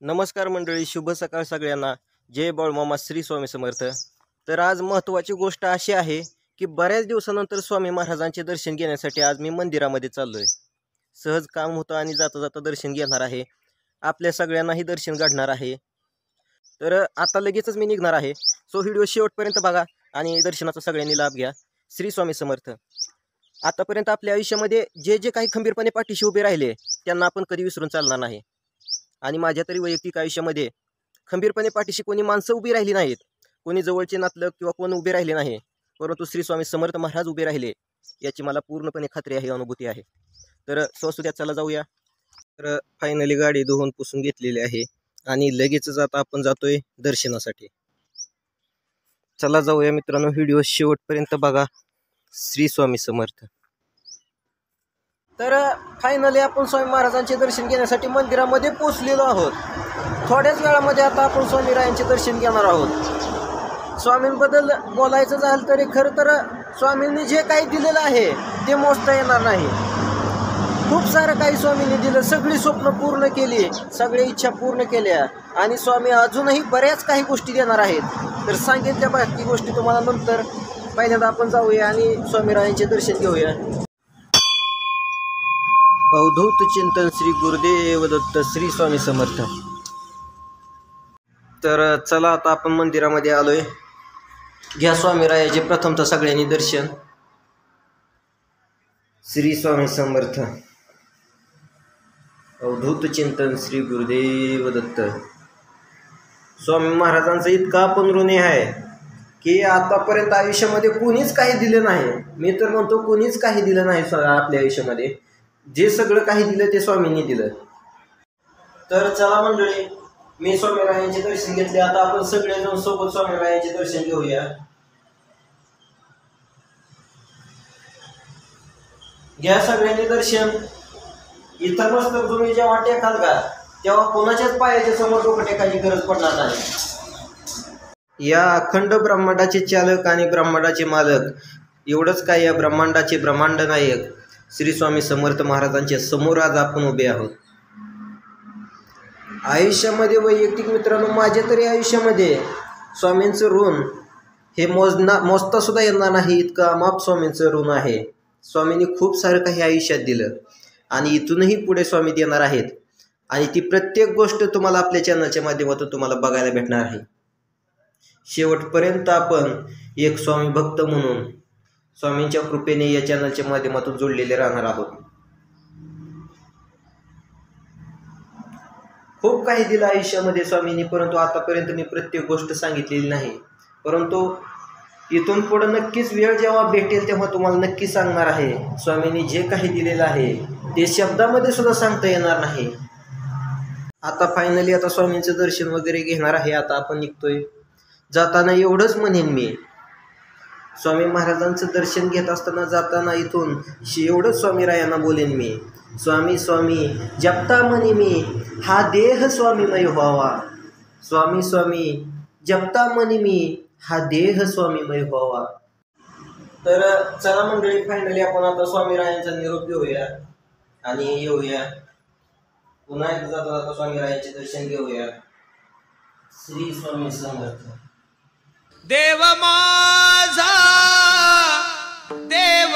नमस्कार मंडळी, शुभ सकाळ सगळ्यांना. जय बाळूमामा, श्री स्वामी समर्थ. तर आज महत्त्वाची गोष्ट अशी आहे की बऱ्याच दिवसानंतर स्वामी महाराजांचे दर्शन घेण्यासाठी आज मी मंदिरामध्ये चाललोय. सहज काम होतं आणि जाता जाता दर्शन घेणार आहे. आपल्या सगळ्यांनाही दर्शन घडणार आहे. तर आता लगेचच मी निघणार आहे. सो व्हिडिओ शेवटपर्यंत बघा आणि दर्शनाचा सगळ्यांनी लाभ घ्या. श्री स्वामी समर्थ. आतापर्यंत आपल्या आयुष्यामध्ये जे जे काही खंबीरपणे पाठीशी उभे राहिले त्यांना आपण कधी विसरून चालणार नाही. आणि माझ्या तरी वैयक्तिक आयुष्यामध्ये खंबीरपणे पाठीशी कोणी माणसं उभी राहिली नाहीत, कोणी जवळचे नातलग किंवा कोण उभे राहिले नाही, परंतु श्री स्वामी समर्थ महाराज उभे राहिले याची मला पूर्णपणे खात्री आहे, अनुभूती आहे. तर स्वसुद्यात चला जाऊया. तर फायनली गाडी धुवून पुसून घेतलेली आहे आणि लगेचच आता आपण जातोय दर्शनासाठी. चला जाऊया मित्रांनो, व्हिडिओ शेवटपर्यंत बघा. श्री स्वामी समर्थ. तर फायनली आपण स्वामी महाराजांचे दर्शन घेण्यासाठी मंदिरामध्ये पोहोचलेलो आहोत. थोड्याच वेळामध्ये आता आपण स्वामीरायांचे दर्शन घेणार आहोत. स्वामींबद्दल बोलायचं झालं तरी खरं तर स्वामींनी जे काही दिलेलं आहे ते मोजता येणार नाही. खूप सारं काही स्वामींनी दिलं, सगळी स्वप्न पूर्ण केली, सगळ्या इच्छा पूर्ण केल्या आणि स्वामी अजूनही बऱ्याच काही गोष्टी देणार आहेत. तर सांगेल त्या बाकी गोष्टी तुम्हाला नंतर. पहिल्यांदा आपण जाऊया आणि स्वामीरायांचे दर्शन घेऊया. अवधूत चिंतन श्री गुरुदेव दत्त श्री स्वामी समर्थ. तर चला आता आपण मंदिरामध्ये आलोय. घ्या स्वामीरायाचे प्रथमतः सगळ्यांनी दर्शन. श्री स्वामी समर्थ. अवधूत चिंतन श्री गुरुदेव दत्त. स्वामी महाराजांचं इतकं आपण ऋणी आहे की आतापर्यंत आयुष्यामध्ये कोणीच काही दिलं नाही. मी तर म्हणतो कोणीच काही दिलं नाही आपल्या आयुष्यामध्ये. जे सगळं काही दिलं ते स्वामींनी दिलं. तर चला मंडळी, मी स्वामीरायांचे दर्शन घेतले. आता आपण सगळेजण सोबत स्वामीरायांचे दर्शन घेऊया. घ्या सगळ्यांनी दर्शन. इथं मस्त तुम्ही जेव्हा टेकाल का तेव्हा कोणाच्याच पायाच्या समोर डोकं टेकायची गरज पडणार नाही. या अखंड ब्रह्मांडाचे चालक आणि ब्रह्मांडाचे मालक, एवढंच काय, या ब्रह्मांडाचे ब्रह्मांड नायक श्री स्वामी समर्थ महाराजांच्या समोर आज आपण उभे आहोत. आयुष्यामध्ये वैयक्तिक मित्रांनो, माझ्या तरी आयुष्यामध्ये स्वामींचं ऋण हे मोजता सुद्धा येणार नाही, इतकं अमाप स्वामींचं ऋण आहे. स्वामींनी खूप सारं काही आयुष्यात दिलं आणि इथूनही पुढे स्वामी देणार आहेत. आणि ती प्रत्येक गोष्ट तुम्हाला आपल्या चॅनलच्या माध्यमातून तुम्हाला बघायला भेटणार आहे. शेवटपर्यंत आपण एक स्वामी भक्त म्हणून स्वामींच्या कृपेने या चॅनलच्या माध्यमातून जोडलेले राहणार आहोत. खूप काही दिलं आयुष्यामध्ये स्वामींनी, परंतु आतापर्यंत मी प्रत्येक गोष्ट सांगितलेली नाही. परंतु इथून पुढे नक्कीच वेळ जेव्हा भेटेल तेव्हा तुम्हाला नक्की सांगणार आहे. स्वामींनी जे काही दिलेलं आहे ते शब्दामध्ये सुद्धा सांगता येणार नाही. आता फायनली आता स्वामींचं दर्शन वगैरे घेणार आहे. आता आपण निघतोय. जाताना एवढंच म्हणेन मी, स्वामी महाराजांचं दर्शन घेत असताना जाताना इथून एवढंच स्वामीरायांना बोलेन मी, स्वामी स्वामी जपता म्हणे मी हा देह स्वामीमय व्हावा. स्वामी स्वामी जपता म्हणे मी हा देह स्वामीमय व्हावा. तर चला मंडळी, फायनली आपण आता स्वामीरायांचा निरोप घेऊया आणि येऊया. पुन्हा एकदा जाता जाता स्वामीरायांचे दर्शन घेऊया. श्री स्वामी समर्थ. देव माझा देव